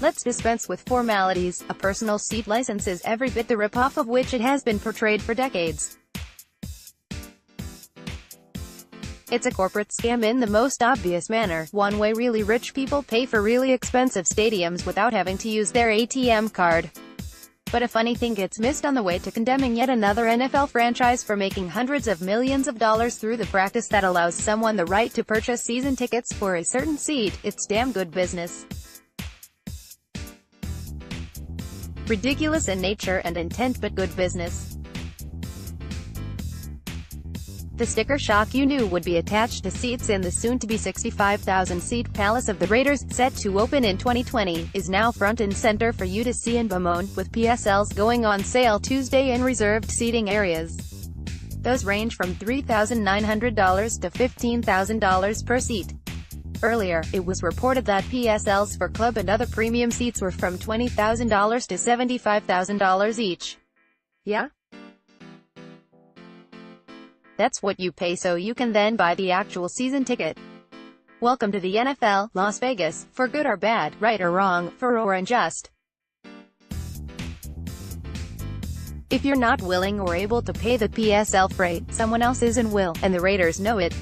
Let's dispense with formalities. A personal seat license is every bit the ripoff of which it has been portrayed for decades. It's a corporate scam in the most obvious manner, one way really rich people pay for really expensive stadiums without having to use their ATM card. But a funny thing gets missed on the way to condemning yet another NFL franchise for making hundreds of millions of dollars through the practice that allows someone the right to purchase season tickets for a certain seat. It's damn good business. Ridiculous in nature and intent, but good business. The sticker shock you knew would be attached to seats in the soon-to-be 65,000-seat Palace of the Raiders, set to open in 2020, is now front and center for you to see and bemoan, with PSLs going on sale Tuesday in reserved seating areas. Those range from $3,900 to $15,000 per seat. Earlier, it was reported that PSLs for club and other premium seats were from $20,000 to $75,000 each. Yeah? That's what you pay so you can then buy the actual season ticket. Welcome to the NFL, Las Vegas, for good or bad, right or wrong, fair or unjust. If you're not willing or able to pay the PSL freight, someone else is and will, and the Raiders know it.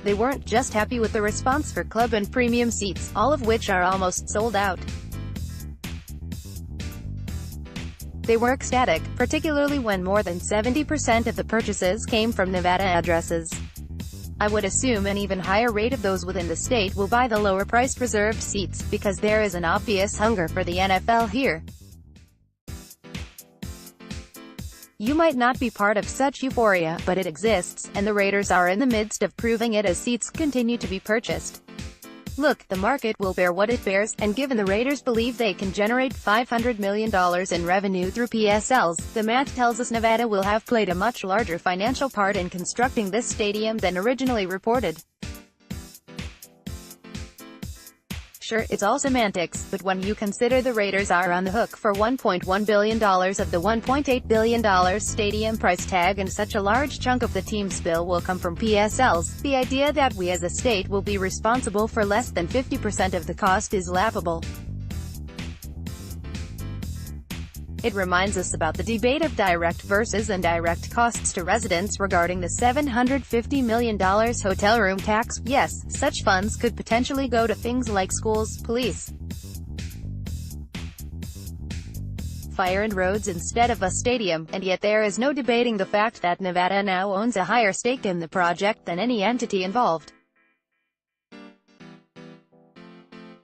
They weren't just happy with the response for club and premium seats, all of which are almost sold out. They were ecstatic, particularly when more than 70% of the purchases came from Nevada addresses. I would assume an even higher rate of those within the state will buy the lower-priced reserved seats, because there is an obvious hunger for the NFL here. You might not be part of such euphoria, but it exists, and the Raiders are in the midst of proving it as seats continue to be purchased. Look, the market will bear what it bears, and given the Raiders believe they can generate $500 million in revenue through PSLs, the math tells us Nevada will have played a much larger financial part in constructing this stadium than originally reported. Sure, it's all semantics, but when you consider the Raiders are on the hook for $1.1 billion of the $1.8 billion stadium price tag, and such a large chunk of the team's bill will come from PSLs, the idea that we as a state will be responsible for less than 50% of the cost is laughable. It reminds us about the debate of direct versus indirect costs to residents regarding the $750 million hotel room tax. Yes, such funds could potentially go to things like schools, police, fire and roads instead of a stadium, and yet there is no debating the fact that Nevada now owns a higher stake in the project than any entity involved.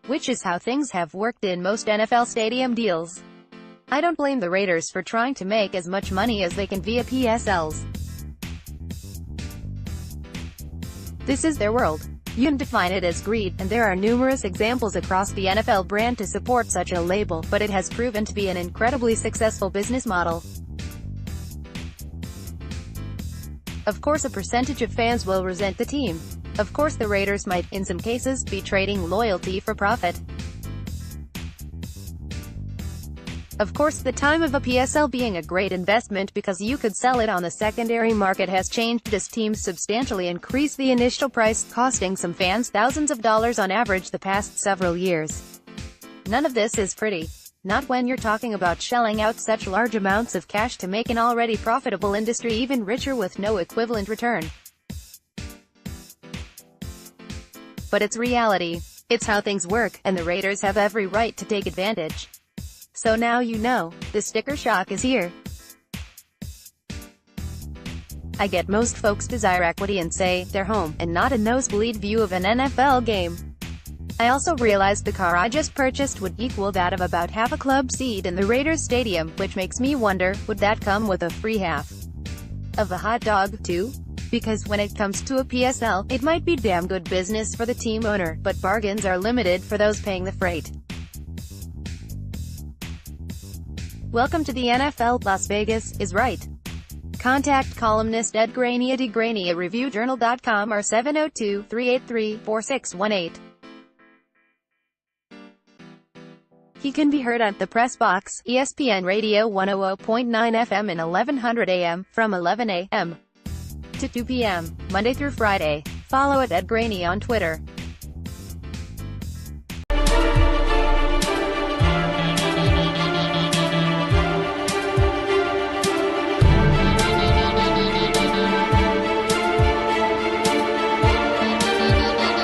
Which is how things have worked in most NFL stadium deals. I don't blame the Raiders for trying to make as much money as they can via PSLs. This is their world. You can define it as greed, and there are numerous examples across the NFL brand to support such a label, but it has proven to be an incredibly successful business model. Of course a percentage of fans will resent the team. Of course the Raiders might, in some cases, be trading loyalty for profit. Of course the time of a PSL being a great investment because you could sell it on the secondary market has changed as teams substantially increase the initial price, costing some fans thousands of dollars on average the past several years. None of this is pretty. Not when you're talking about shelling out such large amounts of cash to make an already profitable industry even richer with no equivalent return. But it's reality. It's how things work, and the Raiders have every right to take advantage. So now you know, the sticker shock is here. I get most folks desire equity and say, they're home, and not a nosebleed view of an NFL game. I also realized the car I just purchased would equal that of about half a club seat in the Raiders stadium, which makes me wonder, would that come with a free half of a hot dog, too? Because when it comes to a PSL, it might be damn good business for the team owner, but bargains are limited for those paying the freight. Welcome to the NFL. Las Vegas is right. Contact columnist Ed Graney at reviewjournal.com or 702-383-4618. He can be heard at the Press Box, ESPN Radio 100.9 FM and 1100 AM, from 11 a.m. to 2 p.m., Monday through Friday. Follow at Ed Graney on Twitter.